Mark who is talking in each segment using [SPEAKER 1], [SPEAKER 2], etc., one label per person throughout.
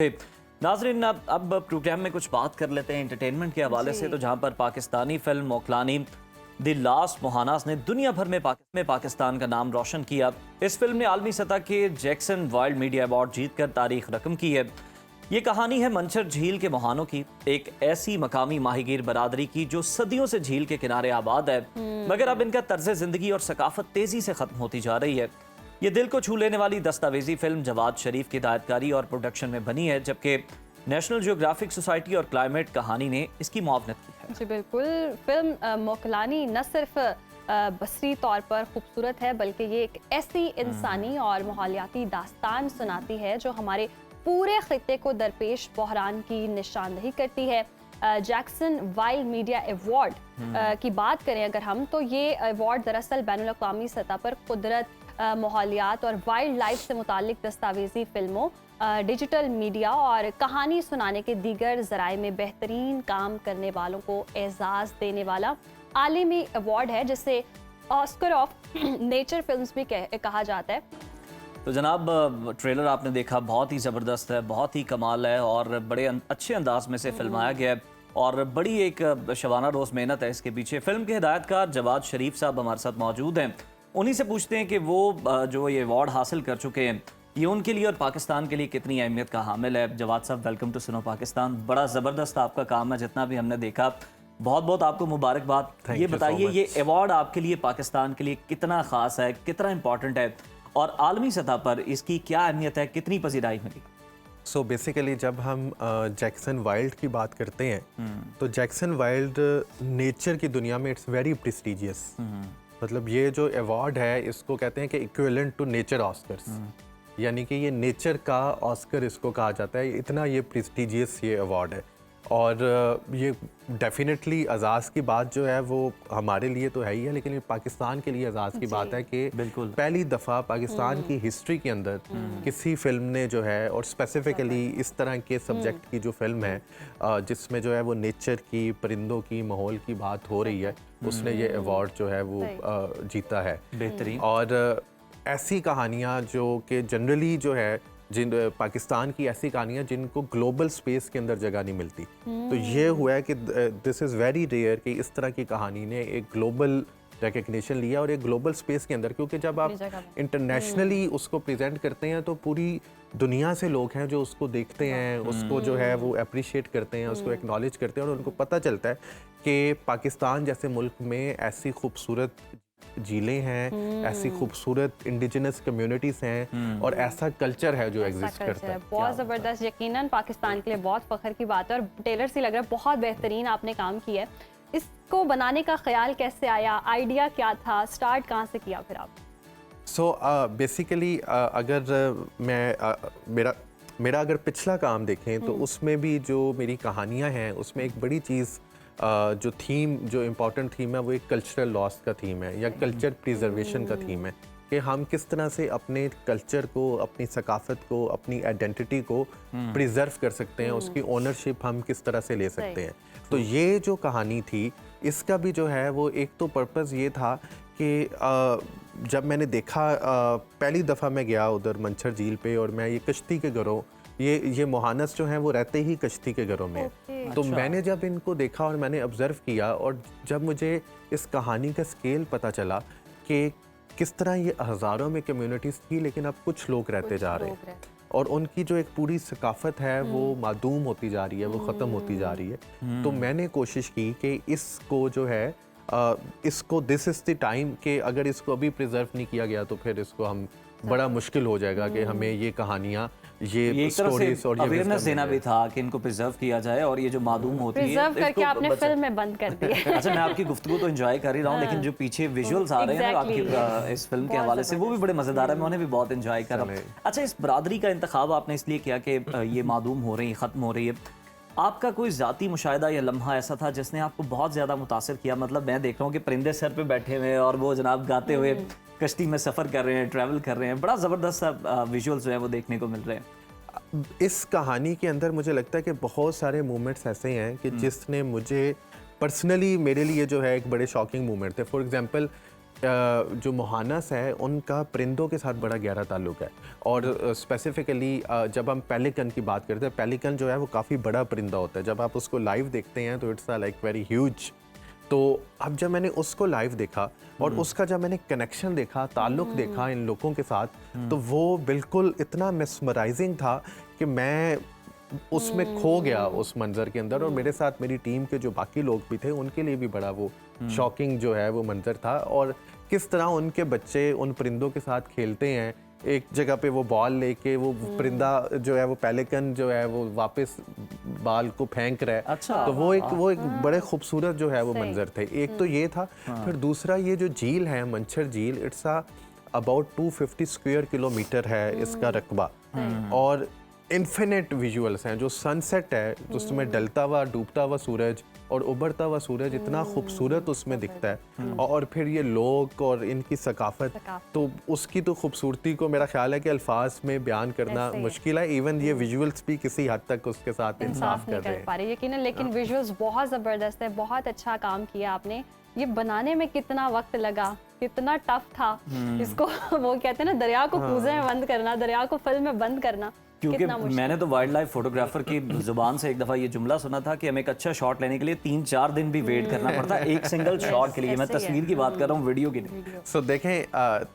[SPEAKER 1] नाजरीन अब प्रोग्राम में कुछ बात कर लेते हैं एंटरटेनमेंट के हवाले से। तो जहां पर पाकिस्तानी फिल्म मोकलानी द लास्ट मोहानास ने दुनिया भर में पाकिस्तान का नाम रोशन किया। इस फिल्म ने आलमी सतह के जैक्सन वाइल्ड मीडिया अवार्ड जीतकर तारीख रकम की है। ये कहानी है मंचर झील के मोहानों की, एक ऐसी मकामी माहीगीर बरादरी की जो सदियों से झील के किनारे आबाद है, मगर अब इनका तर्ज जिंदगी और सकाफत तेजी से खत्म होती जा रही है। ये दिल को छू लेने वाली दस्तावेजी फिल्म जवाद शरीफ की हिदायतकारी और प्रोडक्शन में बनी है, जबकि नेशनल जियोग्राफिक सोसाइटी और क्लाइमेट कहानी ने इसकी मुआवनत की है।
[SPEAKER 2] जी बिल्कुल, फिल्म मोकलानी न सिर्फ बसरी तौर पर खूबसूरत है, बल्कि ये एक ऐसी इंसानी और माहौलियाती दास्तान सुनाती है जो हमारे पूरे खित्ते को दरपेश बहरान की निशानदही करती है। जैक्सन वाइल्ड मीडिया अवार्ड की बात करें अगर हम, तो ये अवार्ड दरअसल बैनुल अक़वामी सतह पर कुदरत, माहौलियात और वाइल्ड लाइफ से मुतालिक दस्तावेजी फिल्मों, डिजिटल मीडिया और कहानी सुनाने के दीगर ज़राए में बेहतरीन काम करने वालों को एजाज़ देने वाला आलमी अवार्ड है, जिसे ऑस्कर ऑफ नेचर फिल्म्स भी कहा जाता है।
[SPEAKER 1] तो जनाब, ट्रेलर आपने देखा, बहुत ही ज़बरदस्त है, बहुत ही कमाल है और बड़े अच्छे अंदाज में से फिल्माया गया है और बड़ी एक शबाना रोज़ मेहनत है इसके पीछे। फिल्म के हिदायतकार जवाद शरीफ साहब हमारे साथ मौजूद हैं। उन्हीं से पूछते हैं कि वो जो ये अवार्ड हासिल कर चुके हैं, ये उनके लिए और पाकिस्तान के लिए कितनी अहमियत का हामिल है। जवाद साहब, वेलकम टू सुनो पाकिस्तान। बड़ा ज़बरदस्त आपका काम है, जितना भी हमने देखा, बहुत बहुत आपको मुबारकबाद। ये बताइए, ये अवार्ड आपके लिए, पाकिस्तान के लिए कितना ख़ास है, कितना इम्पोर्टेंट है और आलमी सतह पर इसकी क्या अहमियत है, कितनी पजीराई मिली?
[SPEAKER 3] सो बेसिकली जब हम जैक्सन वाइल्ड की बात करते हैं तो जैक्सन वाइल्ड नेचर की दुनिया में इट्स वेरी प्रेस्टिजियस। मतलब ये जो अवार्ड है इसको कहते हैं कि इक्विवेलेंट टू नेचर ऑस्कर्स, यानी कि ये नेचर का ऑस्कर इसको कहा जाता है। इतना ये प्रेस्टिजियस ये अवार्ड है और ये डेफिनेटली एजाज़ की बात जो है वो हमारे लिए तो है ही है, लेकिन ये पाकिस्तान के लिए एजाज़ की बात है कि पहली दफ़ा पाकिस्तान की हिस्ट्री के अंदर किसी फिल्म ने जो है, और स्पेसिफिकली इस तरह के सब्जेक्ट की जो फिल्म है जिसमें जो है वो नेचर की, परिंदों की, माहौल की बात हो रही है, उसने ये अवार्ड जो है वो जीता है।
[SPEAKER 1] बेहतरीन।
[SPEAKER 3] और ऐसी कहानियाँ जो कि जनरली जो है पाकिस्तान की ऐसी कहानियाँ जिनको ग्लोबल स्पेस के अंदर जगह नहीं मिलती, तो ये हुआ है कि दिस इज़ वेरी रेयर कि इस तरह की कहानी ने एक ग्लोबल रिकग्निशन लिया और एक ग्लोबल स्पेस के अंदर, क्योंकि जब आप इंटरनेशनली उसको प्रेजेंट करते हैं तो पूरी दुनिया से लोग हैं जो उसको देखते हैं, उसको जो है वो अप्रिशिएट करते हैं, उसको एक्नॉलेज करते हैं और उनको पता चलता है कि पाकिस्तान जैसे मुल्क में ऐसी खूबसूरत झीलें हैं, ऐसी खूबसूरत इंडिजिनस कम्युनिटीज़ हैं और ऐसा कल्चर है जो एग्जिस्ट करता है।
[SPEAKER 2] बहुत ज़बरदस्त, यकीनन पाकिस्तान के लिए बहुत फ़ख्र की बात है और टेलर से लग रहा है बहुत बेहतरीन आपने काम किया है। इसको बनाने का ख्याल कैसे आया, आइडिया क्या था, स्टार्ट कहाँ से किया फिर आप?
[SPEAKER 3] बेसिकली अगर मेरा अगर पिछला काम देखें तो उसमें भी जो मेरी कहानियाँ हैं उसमें एक बड़ी चीज़ जो थीम, जो इम्पॉर्टेंट थीम है वो एक कल्चरल लॉस का थीम है या कल्चर प्रिजर्वेशन का थीम है कि हम किस तरह से अपने कल्चर को, अपनी सकाफत को, अपनी आइडेंटिटी को प्रिजर्व कर सकते हैं, उसकी ओनरशिप हम किस तरह से ले सकते हैं। तो ये जो कहानी थी इसका भी जो है वो एक तो पर्पज़ ये था कि जब मैंने देखा, पहली दफ़ा मैं गया उधर मंचर झील पे और मैं ये कश्ती के घरों, ये मोहानस जो हैं वो रहते ही कश्ती के घरों में। तो मैंने जब इनको देखा और मैंने ऑब्ज़र्व किया और जब मुझे इस कहानी का स्केल पता चला कि किस तरह ये हज़ारों में कम्युनिटीज़ थी लेकिन अब कुछ लोग रहते जा रहे हैं और उनकी जो एक पूरी सकाफत है वो मादूम होती जा रही है, वो ख़त्म होती जा रही है। तो मैंने कोशिश की कि इसको जो है इसको, दिस इज़ द टाइम कि अगर इसको अभी प्रिजर्व नहीं किया गया तो फिर इसको हम बड़ा मुश्किल हो जाएगा कि हमें ये कहानियाँ, ये स्टोरीज और
[SPEAKER 1] अवेयरनेस देना भी था कि इनको प्रिजर्व किया जाए और ये जो मादूम होती है
[SPEAKER 2] प्रिजर्व करके आपने फिल्म में बंद कर दिया।
[SPEAKER 1] अच्छा, मैं आपकी गुफ्तगू तो एंजॉय कर ही रहा हूँ, लेकिन जो पीछे विजुअल्स आ रहे हैं आपकी इस फिल्म के हवाले से, वो भी बड़े मज़ेदार है, मैं उन्हें भी बहुत एंजॉय कर रहा हूँ। अच्छा, इस बरादरी का इंतखाब आपने इसलिए किया कि ये मादूम हो रही है, ख़त्म हो रही है। आपका कोई ज़ाती मुशाहिदा या लम्हा ऐसा था जिसने आपको बहुत ज़्यादा मुतासिर किया? मतलब मैं देख रहा हूँ कि परिंदे सर पे बैठे हुए और वो जनाब गाते हुए कश्ती में सफ़र कर रहे हैं, ट्रैवल कर रहे हैं, बड़ा ज़बरदस्त सा विजुअल्स जो है वो देखने को मिल रहे हैं।
[SPEAKER 3] इस कहानी के अंदर मुझे लगता है कि बहुत सारे मोमेंट्स ऐसे हैं कि जिसने मुझे पर्सनली, मेरे लिए जो है एक बड़े शॉकिंग मोमेंट थे। फॉर एग्जांपल जो मोहानस है उनका परिंदों के साथ बड़ा गहरा ताल्लुक है, और स्पेसिफिकली जब हम पेलिकन की बात करते हैं, पेलिकन जो है वो काफ़ी बड़ा परिंदा होता है। जब आप उसको लाइव देखते हैं तो इट्स लाइक वेरी ह्यूज। तो अब जब मैंने उसको लाइव देखा और उसका जब मैंने कनेक्शन देखा, ताल्लुक देखा इन लोगों के साथ, तो वो बिल्कुल इतना मेस्मराइजिंग था कि मैं उसमें खो गया उस मंजर के अंदर। और मेरे साथ मेरी टीम के जो बाकी लोग भी थे उनके लिए भी बड़ा वो शॉकिंग जो है वो मंजर था, और किस तरह उनके बच्चे उन परिंदों के साथ खेलते हैं। एक जगह पे वो बॉल लेके वो परिंदा जो है वो पेलिकन जो है वो वापस बाल को फेंक रहा है।
[SPEAKER 1] अच्छा।
[SPEAKER 3] तो वो एक बड़े खूबसूरत जो है वो मंजर थे। एक तो ये था, फिर दूसरा ये जो झील है मंछर झील, इट्स अबाउट 250 स्क्वायर किलोमीटर है इसका रकबा, और इन्फिनिट विजुअल्स हैं। जो सनसेट है उसमें डलता हुआ डूबता हुआ सूरज और उभरता हुआ सूरज इतना खूबसूरत उसमें दिखता है, और फिर ये लोग और इनकी सकाफत, तो उसकी तो खूबसूरती को मेरा ख्याल है कि अल्फाज में बयान करना मुश्किल है। इवन ये विजुअल्स भी किसी हद तक उसके साथ इंसाफ कर रहे हैं।
[SPEAKER 2] यकीनन, लेकिन विजुअल्स बहुत ज़बरदस्त है, बहुत अच्छा काम किया आपने। ये बनाने में कितना वक्त लगा, कितना टफ था इसको वो कहते हैं ना, दरिया को कूजे में बंद करना, दरिया को फिल्म में बंद करना।
[SPEAKER 1] क्योंकि मैंने तो वाइल्ड लाइफ फोटोग्राफर की जुबान से एक दफ़ा ये जुमला सुना था कि हमें एक अच्छा शॉट लेने के लिए 3-4 दिन भी वेट करना पड़ता है एक सिंगल शॉट के लिए। मैं तस्वीर की बात कर रहा हूँ, वीडियो की नहीं।
[SPEAKER 3] सो देखें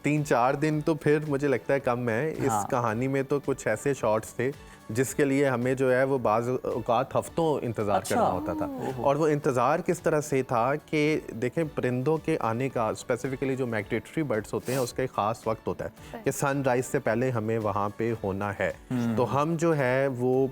[SPEAKER 3] 3-4 दिन तो फिर मुझे लगता है कम है। इस कहानी में तो कुछ ऐसे शॉट्स थे जिसके लिए हमें जो है वो बाज़ औक़ात हफ्तों इंतज़ार करना होता था। और वो इंतज़ार किस तरह से था कि देखें, परिंदों के आने का, स्पेसिफिकली जो माइग्रेटरी बर्ड्स होते हैं, उसका एक ख़ास वक्त होता है कि सनराइज़ से पहले हमें वहाँ पे होना है। तो हम जो है वो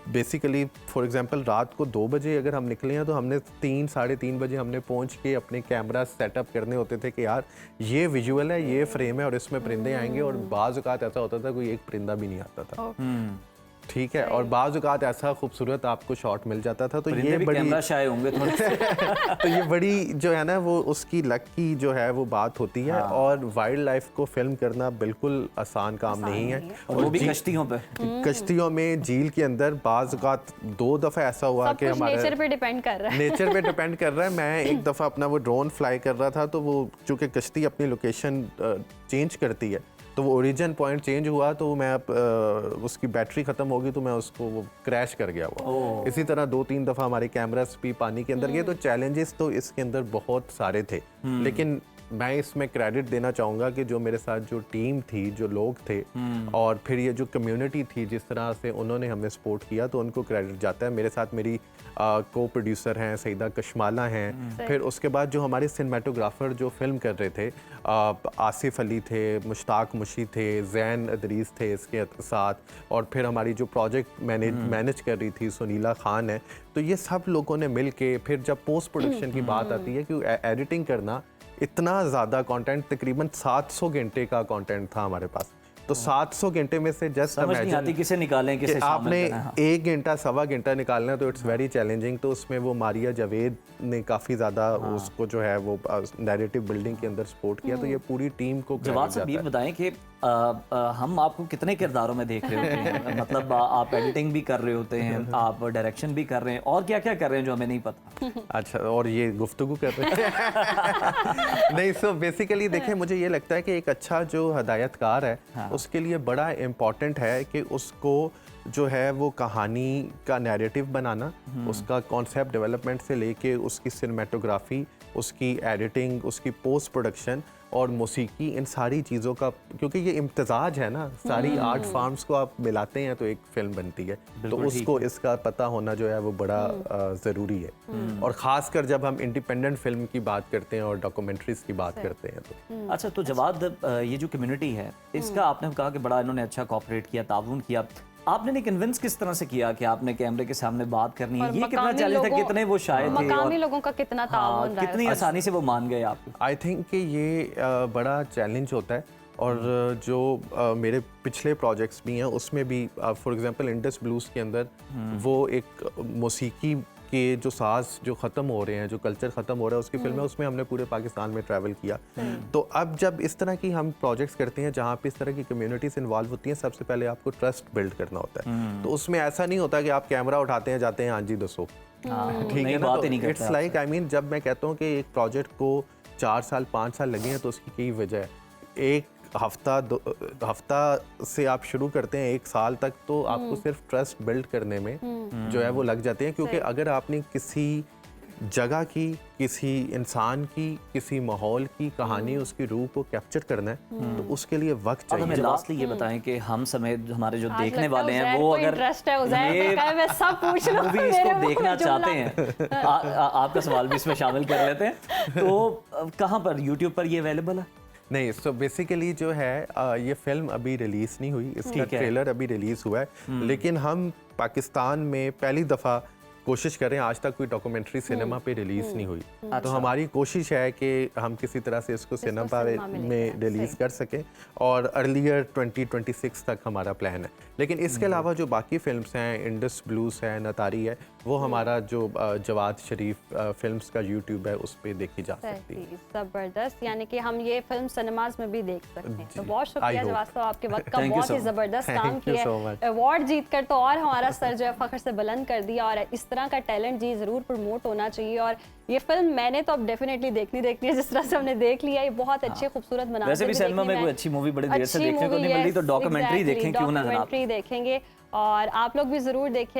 [SPEAKER 3] बेसिकली फॉर एग्जांपल रात को 2 बजे अगर हम निकले हैं तो हमने 3-3:30 बजे हमने पहुँच के अपने कैमरा सेटअप करने होते थे कि यार ये विजुअल है, ये फ्रेम है और इसमें परिंदे आएंगे। और बाज़ औक़ात ऐसा होता था कोई एक परिंदा भी नहीं आता था, ठीक है, और बाज़ औक़ात ऐसा खूबसूरत आपको शॉट मिल जाता था। तो ये बड़ी
[SPEAKER 1] कैमरा शाय होंगे थोड़े से।
[SPEAKER 3] तो ये बड़ी जो है ना वो उसकी लक की जो है वो बात होती है। और वाइल्ड लाइफ को फिल्म करना बिल्कुल आसान काम नहीं है,
[SPEAKER 1] और वो भी कश्तियों पे,
[SPEAKER 3] कश्तियों में, झील के अंदर। बाज़ औक़ात 2 दफ़ा ऐसा हुआ कि हमारा
[SPEAKER 2] नेचर पे डिपेंड कर रहा है।
[SPEAKER 3] नेचर पे डिपेंड कर रहा है। मैं एक दफ़ा अपना वो ड्रोन फ्लाई कर रहा था, तो वो चूँकि कश्ती अपनी लोकेशन चेंज करती है, तो वो ओरिजिन पॉइंट चेंज हुआ, तो मैं उसकी बैटरी ख़त्म होगी तो मैं उसको वो क्रैश कर गया वो। इसी तरह 2-3 दफ़ा हमारे कैमरास भी पानी के अंदर गए। तो चैलेंजेस तो इसके अंदर बहुत सारे थे, लेकिन मैं इसमें क्रेडिट देना चाहूँगा कि जो मेरे साथ जो टीम थी, जो लोग थे, और फिर ये जो कम्युनिटी थी, जिस तरह से उन्होंने हमें सपोर्ट किया, तो उनको क्रेडिट जाता है। मेरे साथ मेरी को प्रोड्यूसर हैं सईदा कशमाला हैं। फिर उसके बाद जो हमारे सिनेमेटोग्राफर जो फिल्म कर रहे थे, आसिफ अली थे, मुश्ताक मुशी थे, जैन अदरीस थे इसके साथ, और फिर हमारी जो प्रोजेक्ट मैनेज कर रही थी सुनीला खान है। तो ये सब लोगों ने मिल के, फिर जब पोस्ट प्रोडक्शन की बात आती है कि एडिटिंग करना, इतना ज़्यादा कंटेंट, तकरीबन 700 घंटे का कंटेंट था हमारे पास। तो 700 घंटे में से जस्ट
[SPEAKER 1] समझ नहीं आती किसे निकालें, किसे
[SPEAKER 3] आपने 1 घंटा 1.25 घंटा निकालना, तो इट्स वेरी चैलेंजिंग। तो उसमें वो मारिया जावेद ने काफ़ी ज़्यादा उसको जो है वो नैरेटिव बिल्डिंग के अंदर सपोर्ट किया। तो ये पूरी टीम को
[SPEAKER 1] जवाब साहब ये बताएं कि हम आपको कितने किरदारों में देख रहे होते हैं? मतलब आप एडिटिंग भी कर रहे होते हैं, आप डायरेक्शन भी कर रहे हैं, और क्या क्या कर रहे हैं जो हमें नहीं पता?
[SPEAKER 3] अच्छा, और ये गुफ्तगू कर रहे हैं? नहीं, सो बेसिकली देखें, मुझे ये लगता है कि एक अच्छा जो हदायतकार है, उसके लिए बड़ा इम्पॉर्टेंट है कि उसको जो है वो कहानी का नैरेटिव बनाना, उसका कॉन्सेप्ट डेवलपमेंट से लेके उसकी सिनेमेटोग्राफी, उसकी एडिटिंग, उसकी पोस्ट प्रोडक्शन और मौसीकी, इन सारी चीज़ों का, क्योंकि ये इम्तिजाज है ना, सारी आर्ट फॉर्म्स को आप मिलाते हैं तो एक फिल्म बनती है। तो उसको इसका पता होना जो है वो बड़ा ज़रूरी है। और ख़ासकर जब हम इंडिपेंडेंट फिल्म की बात करते हैं और डॉक्यूमेंट्रीज़ की बात करते हैं तो।
[SPEAKER 1] अच्छा, तो जवाद, ये जो कम्युनिटी है इसका आपने कहा कि बड़ा इन्होंने अच्छा कोऑपरेट किया, ताउन किया, आपने नहीं कन्विंस किस तरह से किया कि आपने कैमरे के सामने बात करनी है? ये कितना चैलेंज था, कितने वो शाय थे,
[SPEAKER 2] मकामी लोगों का कितना ताउन रहा है,
[SPEAKER 1] कितनी आसानी से वो मान गए आपको?
[SPEAKER 3] आई थिंक कि ये बड़ा चैलेंज होता है। और जो मेरे पिछले प्रोजेक्ट्स भी हैं उसमें भी, फॉर एग्जांपल इंडस ब्लूज़ के अंदर वो एक मौसीकी के जो साज जो ख़त्म हो रहे हैं, जो कल्चर ख़त्म हो रहा है, उसकी फिल्म है, उसमें हमने पूरे पाकिस्तान में ट्रैवल किया। तो अब जब इस तरह की हम प्रोजेक्ट्स करते हैं जहाँ पे इस तरह की कम्युनिटीज़ इन्वॉल्व होती हैं, सबसे पहले आपको ट्रस्ट बिल्ड करना होता है। तो उसमें ऐसा नहीं होता कि आप कैमरा उठाते हैं, जाते हैं, हाँ जी दसो, ठीक है ना? तो इट्स लाइक, आई मीन, जब मैं कहता हूँ कि एक प्रोजेक्ट को 4 साल 5 साल लगे हैं तो उसकी कई वजह है। एक हफ्ता से आप शुरू करते हैं 1 साल तक तो आपको सिर्फ ट्रस्ट बिल्ड करने में जो है वो लग जाते हैं, क्योंकि अगर आपने किसी जगह की, किसी इंसान की, किसी माहौल की कहानी, उसकी रूह को कैप्चर करना है तो उसके लिए वक्त
[SPEAKER 1] अब हमें
[SPEAKER 3] चाहिए।
[SPEAKER 1] लास्टली ये बताएं कि हम समेत हमारे जो
[SPEAKER 2] आज
[SPEAKER 1] देखने
[SPEAKER 2] लगता है
[SPEAKER 1] वाले हैं
[SPEAKER 2] उज़ैर
[SPEAKER 1] वो
[SPEAKER 2] को
[SPEAKER 1] अगर
[SPEAKER 2] इंटरेस्ट है, उज़ैर को कहे मैं सब पूछ लूं,
[SPEAKER 1] मूवी
[SPEAKER 2] मेरे
[SPEAKER 1] इसको
[SPEAKER 2] मुंह
[SPEAKER 1] देखना
[SPEAKER 2] में जुमला।
[SPEAKER 1] चाहते हैं आपका सवाल भी इसमें शामिल कर लेते हैं। तो कहाँ पर, यूट्यूब पर ये अवेलेबल है?
[SPEAKER 3] नहीं, सो बेसिकली जो है ये फिल्म अभी रिलीज नहीं हुई, इसका
[SPEAKER 1] ठीक है।
[SPEAKER 3] ट्रेलर अभी रिलीज हुआ है, लेकिन हम पाकिस्तान में पहली दफ़ा कोशिश कर रहे हैं, आज तक कोई डॉक्यूमेंट्री सिनेमा पे रिलीज नहीं हुई, तो हमारी कोशिश है कि हम किसी तरह से इसको सिनेमा
[SPEAKER 2] सिनेमा में
[SPEAKER 3] में
[SPEAKER 2] लेकर आएं,
[SPEAKER 3] रिलीज
[SPEAKER 2] सही।
[SPEAKER 3] कर सकें और अर्लियर 2026 तक हमारा प्लान है। लेकिन इसके अलावा जो बाकी फिल्म्स हैं, इंडस ब्लूज है, नतारी है, वो हमारा जो जवाद शरीफ फिल्म्स का यूट्यूब है उस पर देखी जा सकती है।
[SPEAKER 2] सही, जबरदस्त, यानी कि हम ये फिल्म सिनेमाज में भी देख सकते हैं। तो
[SPEAKER 3] जी,
[SPEAKER 2] बहुत
[SPEAKER 3] I
[SPEAKER 2] शुक्रिया
[SPEAKER 3] hope.
[SPEAKER 2] जवाद साहब, आपके वक्त का
[SPEAKER 1] Thank you
[SPEAKER 2] बहुत
[SPEAKER 1] so
[SPEAKER 2] ही
[SPEAKER 1] much.
[SPEAKER 2] जबरदस्त काम
[SPEAKER 3] Thank you
[SPEAKER 2] किया
[SPEAKER 3] so
[SPEAKER 2] है,
[SPEAKER 3] much.
[SPEAKER 2] अवार्ड जीत कर तो और हमारा सर जो है फख्र से बुलंद कर दिया, और इस तरह का टैलेंट जी ज़रूर प्रमोट होना चाहिए। और ये फिल्म मैंने तो अब डेफिनेटली देखनी है, जिस तरह से हमने देख लिया, ये बहुत अच्छे खूबसूरत मनाज़िर
[SPEAKER 1] वैसे भी
[SPEAKER 2] भी
[SPEAKER 1] सिनेमा
[SPEAKER 2] देखने
[SPEAKER 1] में कोई अच्छी मूवी बड़ी देर से
[SPEAKER 2] अच्छी
[SPEAKER 1] देखने को
[SPEAKER 2] movie,
[SPEAKER 1] नहीं मिल रही, तो
[SPEAKER 2] yes,
[SPEAKER 1] डॉक्यूमेंट्री
[SPEAKER 2] exactly,
[SPEAKER 1] देखें क्यों ना जनाब।
[SPEAKER 2] डॉक्यूमेंट्री देखेंगे, और आप लोग भी ज़रूर देखिए।